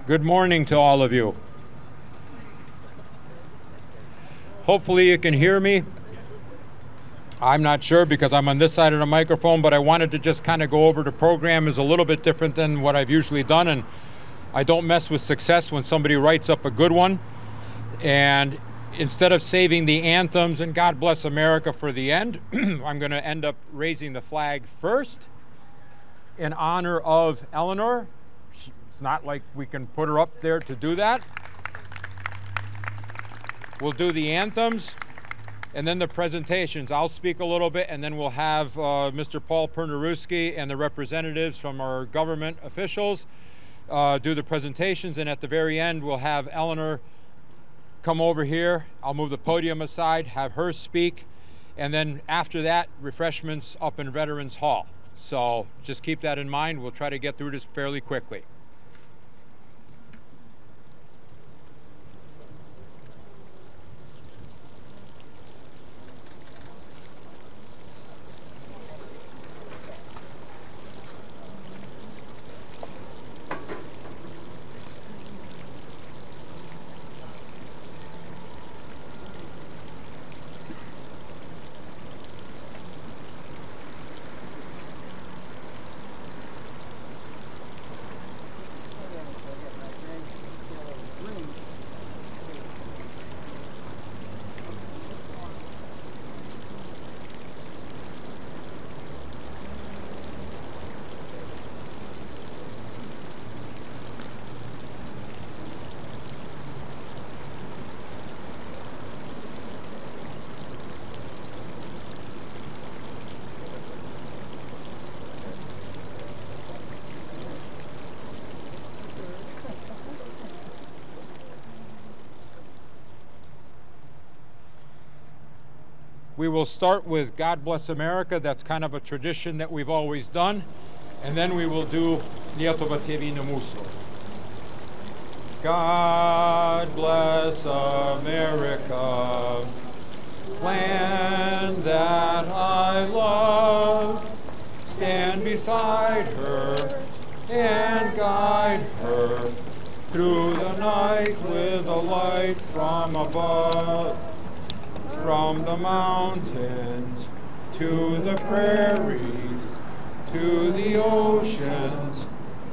Good morning to all of you. Hopefully you can hear me. I'm not sure because I'm on this side of the microphone, but I wanted to just kind of go over the program is a little bit different than what I've usually done, and I don't mess with success when somebody writes up a good one. And instead of saving the anthems and God Bless America for the end, I'm going to end up raising the flag first in honor of Eleanor. It's not like we can put her up there to do that. We'll do the anthems and then the presentations. I'll speak a little bit and then we'll have Mr. Paul Pernaruski and the representatives from our government officials do the presentations, and at the very end we'll have Eleanor come over here. I'll move the podium aside, have her speak, and then after that, refreshments up in Veterans Hall. So just keep that in mind. We'll try to get through this fairly quickly. We will start with God Bless America. That's kind of a tradition that we've always done. And then we will do Lietuva tėvynė mūsų. God bless America, land that I love. Stand beside her and guide her through the night with a light from above. From the mountains to the prairies, to the oceans,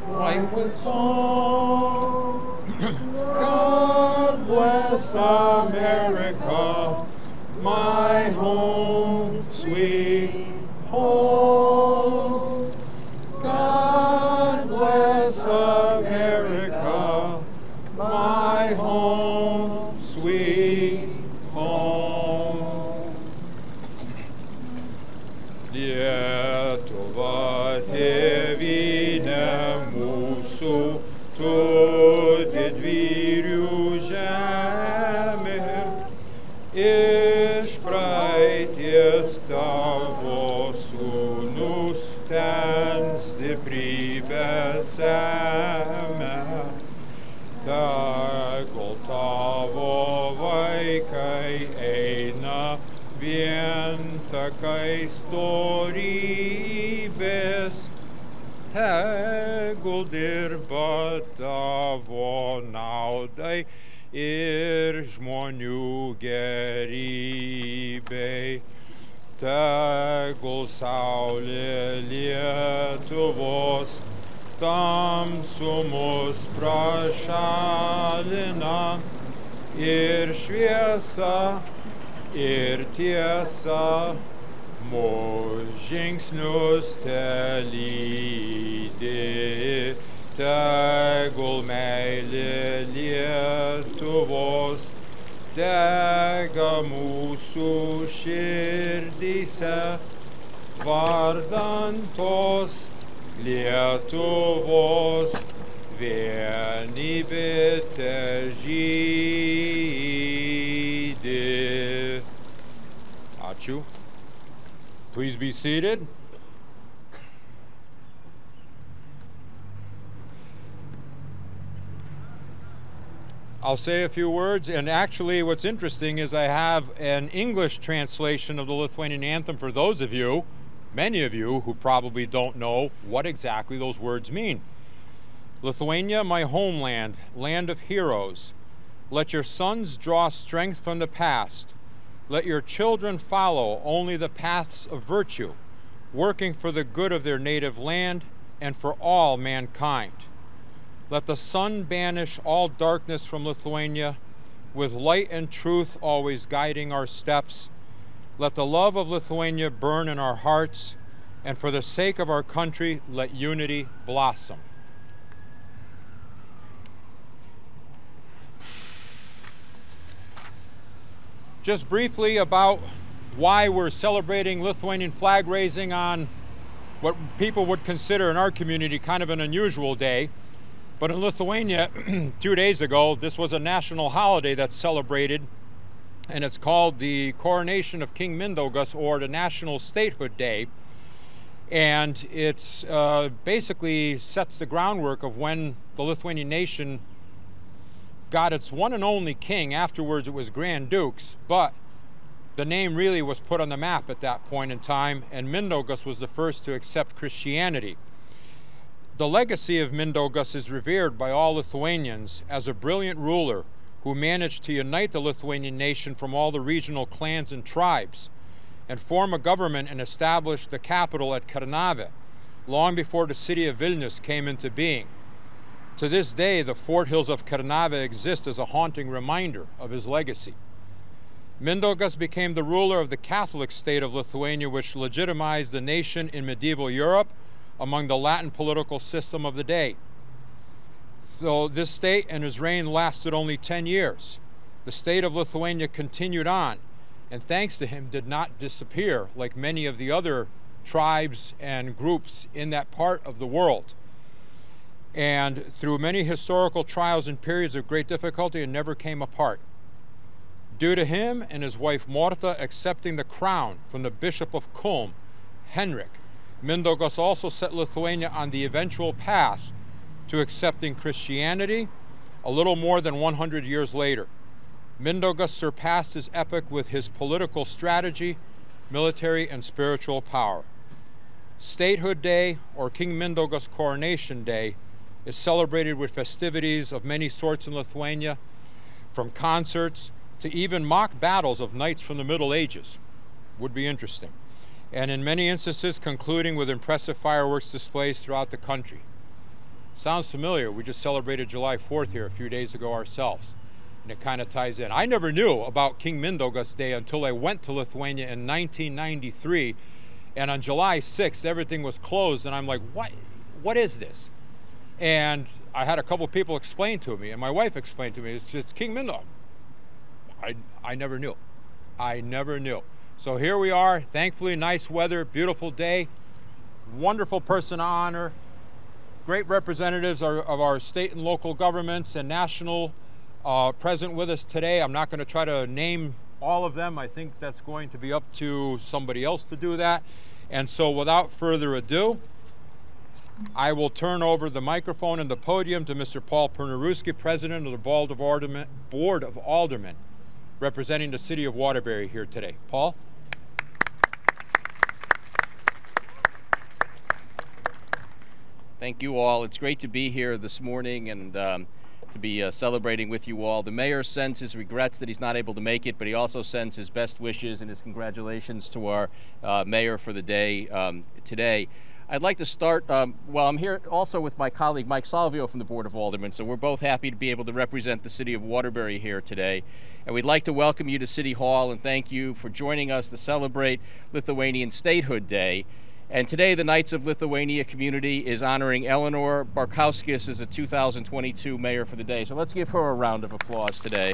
white with foam. God bless America, my home, sweet home. God bless America, my home, sweet home. Lietuva tėvynė mūsų, tu didvyrių žemė, iš praeities tavo sūnus ten stiprybę semia. Tegul tavo vaikai eina vien takais dorybės, tegul dirba tavo naudai ir žmonių gerybei. Tegul saulė Lietuvos tamsumus prašalina ir šviesa ir tiesa mūsų žingsnius telydi. Tegul meilė Lietuvos dega mūsų širdyse, vardan tos Lietuvos vienybė težydi. Ačiū. Please be seated. I'll say a few words, and actually what's interesting is I have an English translation of the Lithuanian anthem for those of you, many of you, who probably don't know what exactly those words mean. Lithuania, my homeland, land of heroes, let your sons draw strength from the past. Let your children follow only the paths of virtue, working for the good of their native land and for all mankind. Let the sun banish all darkness from Lithuania, with light and truth always guiding our steps. Let the love of Lithuania burn in our hearts, and for the sake of our country, let unity blossom. Just briefly about why we're celebrating Lithuanian flag raising on what people would consider in our community kind of an unusual day. But in Lithuania, 2 days ago, this was a national holiday that's celebrated, and it's called the Coronation of King Mindaugas, or the National Statehood Day. And it's basically sets the groundwork of when the Lithuanian nation got its one and only king. Afterwards it was Grand Dukes, but the name really was put on the map at that point in time, and Mindaugas was the first to accept Christianity. The legacy of Mindaugas is revered by all Lithuanians as a brilliant ruler who managed to unite the Lithuanian nation from all the regional clans and tribes and form a government and establish the capital at Kernavė long before the city of Vilnius came into being. To this day, the fort hills of Kernavė exist as a haunting reminder of his legacy. Mindaugas became the ruler of the Catholic state of Lithuania, which legitimized the nation in medieval Europe among the Latin political system of the day. So this state and his reign lasted only 10 years. The state of Lithuania continued on, and thanks to him did not disappear like many of the other tribes and groups in that part of the world. And through many historical trials and periods of great difficulty, it never came apart. Due to him and his wife Morta accepting the crown from the Bishop of Kulm, Henrik, Mindaugas also set Lithuania on the eventual path to accepting Christianity a little more than 100 years later. Mindaugas surpassed his epoch with his political strategy, military, and spiritual power. Statehood Day, or King Mindaugas Coronation Day, is celebrated with festivities of many sorts in Lithuania, from concerts to even mock battles of knights from the Middle Ages. Would be interesting. And in many instances concluding with impressive fireworks displays throughout the country. Sounds familiar. We just celebrated July 4th here a few days ago ourselves, and it kind of ties in. I never knew about King Mindaugas Day until I went to Lithuania in 1993, and on July 6th everything was closed, and I'm like, what is this? And I had a couple people explain to me, and my wife explained to me, it's King Mindaugas. I never knew. I never knew. So here we are, thankfully nice weather, beautiful day, wonderful person to honor, great representatives of our state and local governments and national present with us today. I'm not going to try to name all of them. I think that's going to be up to somebody else to do that. And so without further ado, I will turn over the microphone and the podium to Mr. Paul Pernaruski, President of the Board of Aldermen, representing the city of Waterbury here today. Paul? Thank you all. It's great to be here this morning and to be celebrating with you all. The mayor sends his regrets that he's not able to make it, but he also sends his best wishes and his congratulations to our mayor for the day today. I'd like to start, well, I'm here also with my colleague Mike Salvio from the Board of Aldermen, so we're both happy to be able to represent the city of Waterbury here today. And we'd like to welcome you to City Hall and thank you for joining us to celebrate Lithuanian Statehood Day. And today, the Knights of Lithuania community is honoring Eleanor Barkauskis as a 2022 mayor for the day. So let's give her a round of applause today.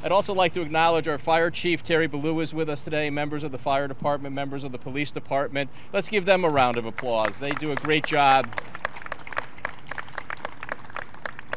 I'd also like to acknowledge our fire chief, Terry Ballou, is with us today, members of the fire department, members of the police department. Let's give them a round of applause. They do a great job.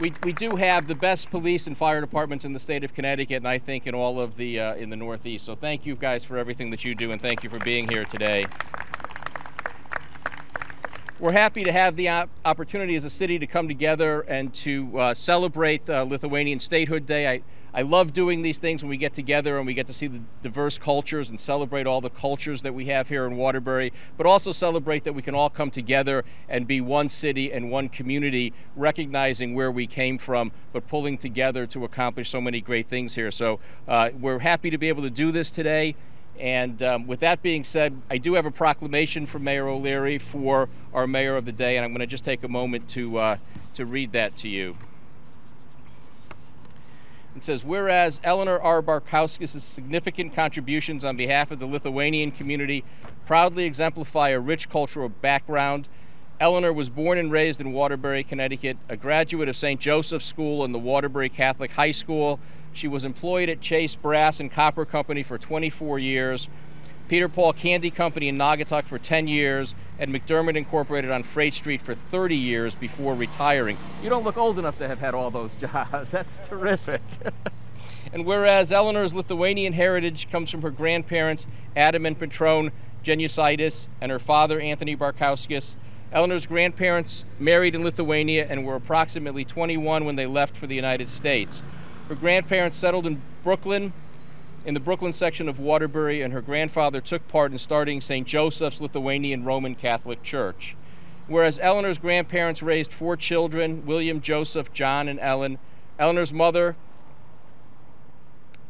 We do have the best police and fire departments in the state of Connecticut, and I think in all of the in the Northeast. So thank you guys for everything that you do, and thank you for being here today. We're happy to have the opportunity as a city to come together and to celebrate Lithuanian Statehood Day. I love doing these things when we get together and we get to see the diverse cultures and celebrate all the cultures that we have here in Waterbury, but also celebrate that we can all come together and be one city and one community, recognizing where we came from, but pulling together to accomplish so many great things here. So we're happy to be able to do this today. And with that being said, I do have a proclamation from Mayor O'Leary for our Mayor of the Day, and I'm going to just take a moment to read that to you. It says, whereas Eleanor R. Barkauskis' significant contributions on behalf of the Lithuanian community proudly exemplify a rich cultural background. Eleanor was born and raised in Waterbury, Connecticut, a graduate of St. Joseph's School and the Waterbury Catholic High School. She was employed at Chase Brass and Copper Company for 24 years, Peter Paul Candy Company in Naugatuck for 10 years, and McDermott Incorporated on Freight Street for 30 years before retiring. You don't look old enough to have had all those jobs. That's terrific. And whereas Eleanor's Lithuanian heritage comes from her grandparents, Adam and Patron Genusitis, and her father, Anthony Barkauskis, Eleanor's grandparents married in Lithuania and were approximately 21 when they left for the United States. Her grandparents settled in Brooklyn, in the Brooklyn section of Waterbury, and her grandfather took part in starting St. Joseph's Lithuanian Roman Catholic Church. Whereas Eleanor's grandparents raised 4 children, William, Joseph, John, and Ellen. Eleanor's mother,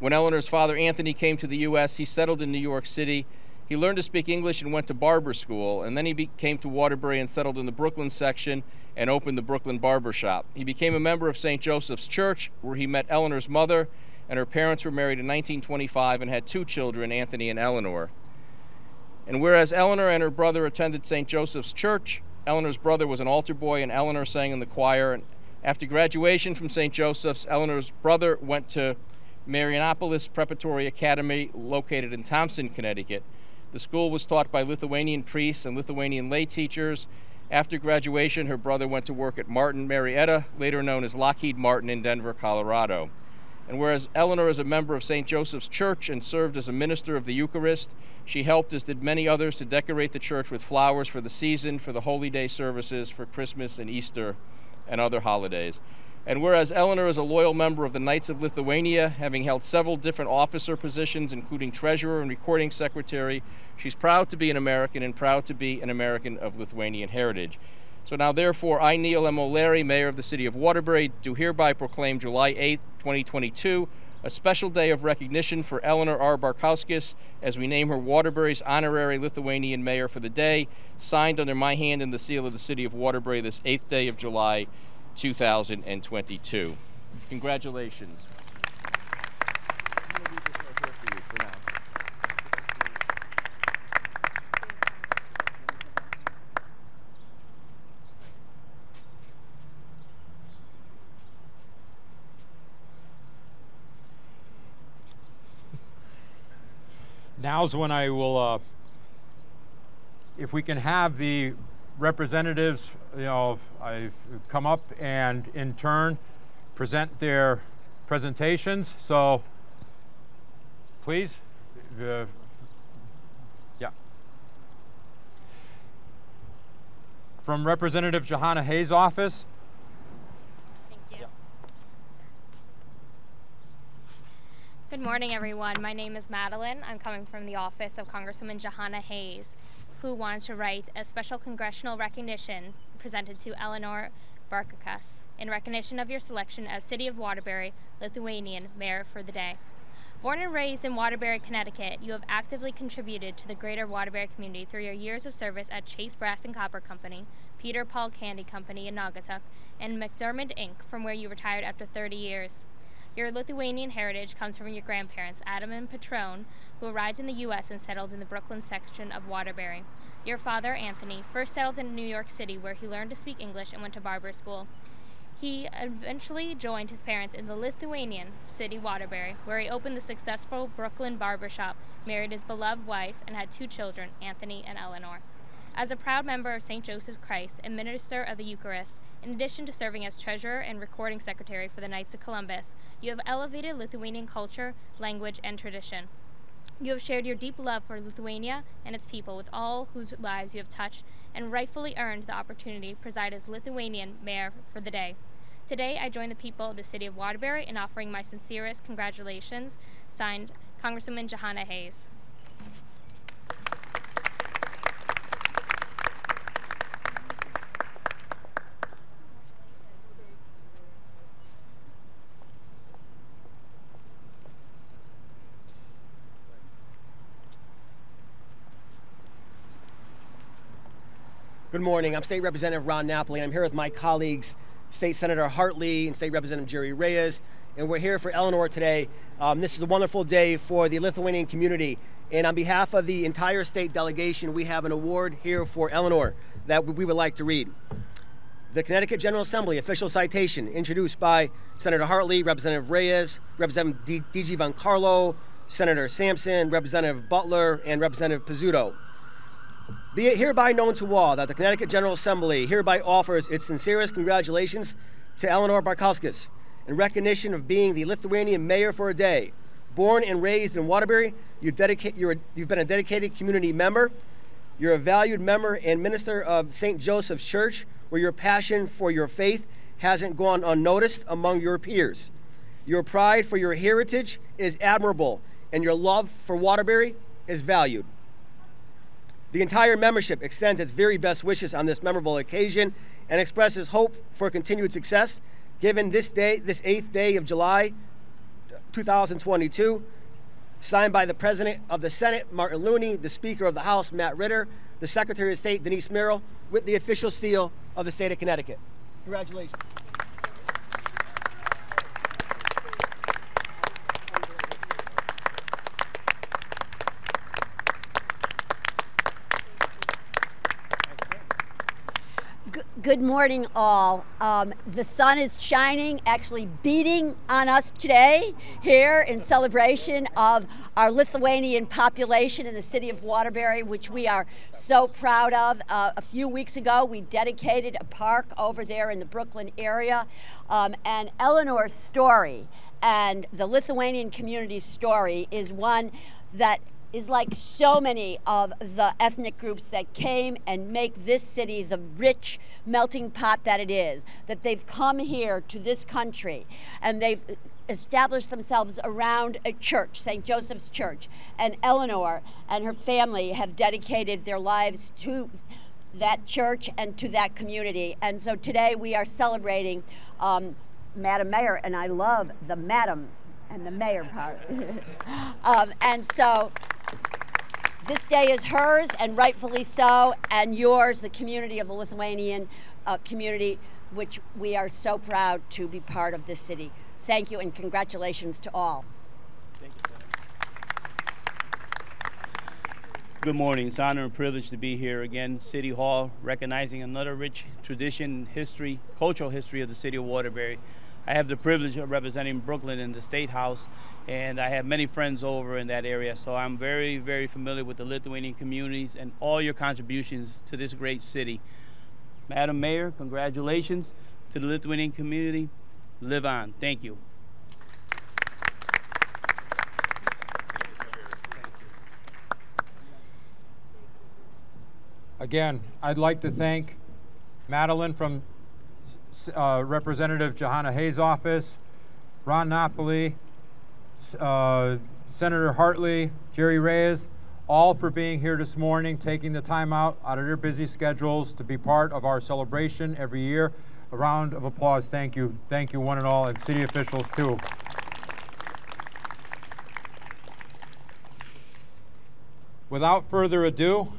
when Eleanor's father Anthony came to the U.S., he settled in New York City. He learned to speak English and went to barber school, and then he came to Waterbury and settled in the Brooklyn section and opened the Brooklyn Barber Shop. He became a member of St. Joseph's Church, where he met Eleanor's mother, and her parents were married in 1925 and had 2 children, Anthony and Eleanor. And whereas Eleanor and her brother attended St. Joseph's Church, Eleanor's brother was an altar boy, and Eleanor sang in the choir. And after graduation from St. Joseph's, Eleanor's brother went to Marianopolis Preparatory Academy, located in Thompson, Connecticut. The school was taught by Lithuanian priests and Lithuanian lay teachers. After graduation, her brother went to work at Martin Marietta, later known as Lockheed Martin in Denver, Colorado. And whereas Eleanor is a member of St. Joseph's Church and served as a minister of the Eucharist, she helped, as did many others, to decorate the church with flowers for the season, for the Holy Day services, for Christmas and Easter and other holidays. And whereas Eleanor is a loyal member of the Knights of Lithuania, having held several different officer positions, including treasurer and recording secretary, she's proud to be an American and proud to be an American of Lithuanian heritage. So now, therefore, I, Neil M. O'Leary, Mayor of the City of Waterbury, do hereby proclaim July 8th, 2022, a special day of recognition for Eleanor R. Barkauskis as we name her Waterbury's honorary Lithuanian Mayor for the day, signed under my hand and the seal of the City of Waterbury this 8th day of July, 2022. Congratulations. Now's when I will, if we can have the representatives, I come up and in turn present their presentations. So please, yeah. From Representative Johanna Hayes' office. Thank you. Good morning, everyone. My name is Madeline. I'm coming from the office of Congresswoman Johanna Hayes, who wanted to write a special congressional recognition presented to Eleanor Barkauskis in recognition of your selection as City of Waterbury, Lithuanian Mayor for the day. Born and raised in Waterbury, Connecticut, you have actively contributed to the greater Waterbury community through your years of service at Chase Brass and Copper Company, Peter Paul Candy Company in Naugatuck, and McDermott Inc., from where you retired after 30 years. Your Lithuanian heritage comes from your grandparents, Adam and Patron, who arrived in the U.S. and settled in the Brooklyn section of Waterbury. Your father, Anthony, first settled in New York City, where he learned to speak English and went to barber school. He eventually joined his parents in the Lithuanian city Waterbury, where he opened the successful Brooklyn Barber Shop, married his beloved wife, and had 2 children, Anthony and Eleanor. As a proud member of St. Joseph's Christ and minister of the Eucharist, in addition to serving as treasurer and recording secretary for the Knights of Columbus, you have elevated Lithuanian culture, language, and tradition. You have shared your deep love for Lithuania and its people with all whose lives you have touched, and rightfully earned the opportunity to preside as Lithuanian Mayor for the day. Today, I join the people of the city of Waterbury in offering my sincerest congratulations. Signed, Congresswoman Johanna Hayes. Good morning. I'm State Representative Ron Napoli. I'm here with my colleagues, State Senator Hartley and State Representative Jerry Reyes, and we're here for Eleanor today. This is a wonderful day for the Lithuanian community, and on behalf of the entire state delegation, we have an award here for Eleanor that we would like to read. The Connecticut General Assembly official citation, introduced by Senator Hartley, Representative Reyes, Representative D.G. Von Carlo, Senator Sampson, Representative Butler, and Representative Pizzuto. Be it hereby known to all that the Connecticut General Assembly hereby offers its sincerest congratulations to Eleanor Barkauskas in recognition of being the Lithuanian mayor for a day. Born and raised in Waterbury, you've been a dedicated community member. You're a valued member and minister of St. Joseph's Church, where your passion for your faith hasn't gone unnoticed among your peers. Your pride for your heritage is admirable, and your love for Waterbury is valued. The entire membership extends its very best wishes on this memorable occasion and expresses hope for continued success, given this day, this 8th day of July, 2022, signed by the President of the Senate, Martin Looney, the Speaker of the House, Matt Ritter, the Secretary of State, Denise Merrill, with the official seal of the state of Connecticut. Congratulations. Good morning, all. The sun is shining, actually beating on us today here in celebration of our Lithuanian population in the city of Waterbury, which we are so proud of. A few weeks ago, we dedicated a park over there in the Brooklyn area. And Eleanor's story and the Lithuanian community's story is one that is like so many of the ethnic groups that came and make this city the rich melting pot that it is, that they've come here to this country and they've established themselves around a church, St. Joseph's Church, and Eleanor and her family have dedicated their lives to that church and to that community. And so today we are celebrating Madam Mayor, and I love the Madam and the Mayor part. And so this day is hers, and rightfully so, and yours, the community of the Lithuanian community, which we are so proud to be part of this city. Thank you, and congratulations to all. Thank you, Good morning. It's an honor and privilege to be here again, City Hall, recognizing another rich tradition, history, cultural history of the city of Waterbury. I have the privilege of representing Brooklyn in the State House, and I have many friends over in that area, so I'm very, very familiar with the Lithuanian communities and all your contributions to this great city. Madam Mayor, congratulations to the Lithuanian community. Live on. Thank you. Again, I'd like to thank Madeline from Representative Johanna Hayes' office, Ron Napoli, Senator Hartley, Jerry Reyes, all for being here this morning, taking the time out of their busy schedules to be part of our celebration every year. A round of applause. Thank you. Thank you one and all, and city officials too. Without further ado,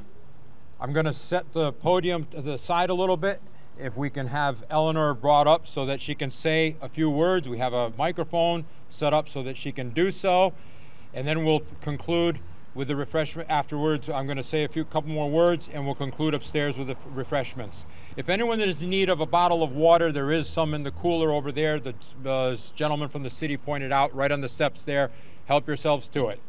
I'm going to set the podium to the side a little bit. If we can have Eleanor brought up so that she can say a few words. We have a microphone set up so that she can do so. And then we'll conclude with the refreshment. Afterwards, I'm going to say a couple more words, and we'll conclude upstairs with the refreshments. If anyone is in need of a bottle of water, there is some in the cooler over there. The gentleman from the city pointed out right on the steps there. Help yourselves to it.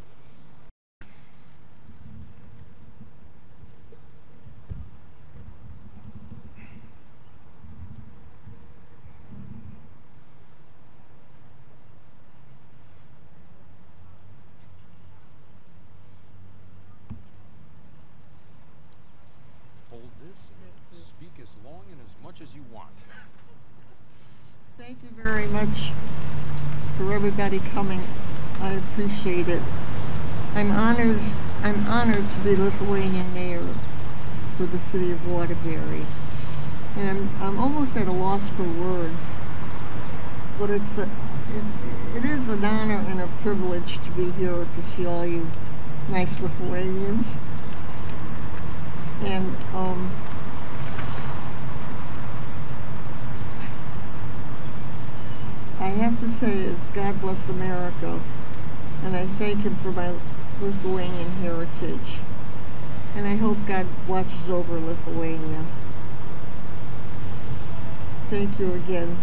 much for everybody coming. I appreciate it. I'm honored to be Lithuanian mayor for the city of Waterbury. And I'm almost at a loss for words. But it is an honor and a privilege to be here to see all you nice Lithuanians. And I have to say is God bless America, and I thank him for my Lithuanian heritage. And I hope God watches over Lithuania. Thank you again.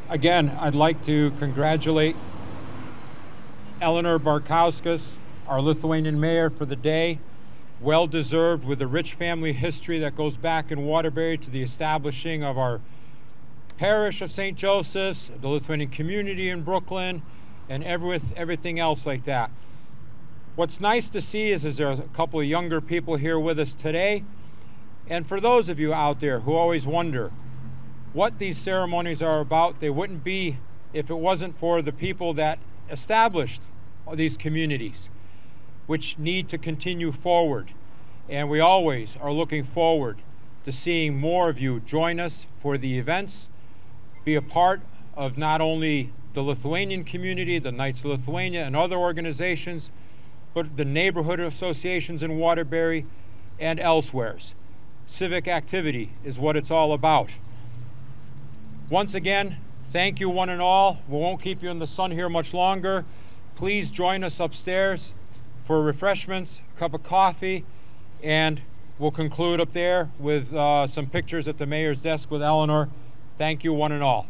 Again, I'd like to congratulate Eleanor Barkauskas, our Lithuanian mayor, for the day. Well deserved, with a rich family history that goes back in Waterbury to the establishing of our parish of St. Joseph's, the Lithuanian community in Brooklyn, and everything else like that. What's nice to see is there are a couple of younger people here with us today. And for those of you out there who always wonder what these ceremonies are about, they wouldn't be if it wasn't for the people that established these communities, which need to continue forward. And we always are looking forward to seeing more of you join us for the events, be a part of not only the Lithuanian community, the Knights of Lithuania, and other organizations, but the neighborhood associations in Waterbury and elsewhere. Civic activity is what it's all about. Once again, thank you one and all. We won't keep you in the sun here much longer. Please join us upstairs for refreshments, a cup of coffee, and we'll conclude up there with some pictures at the mayor's desk with Eleanor. Thank you one and all.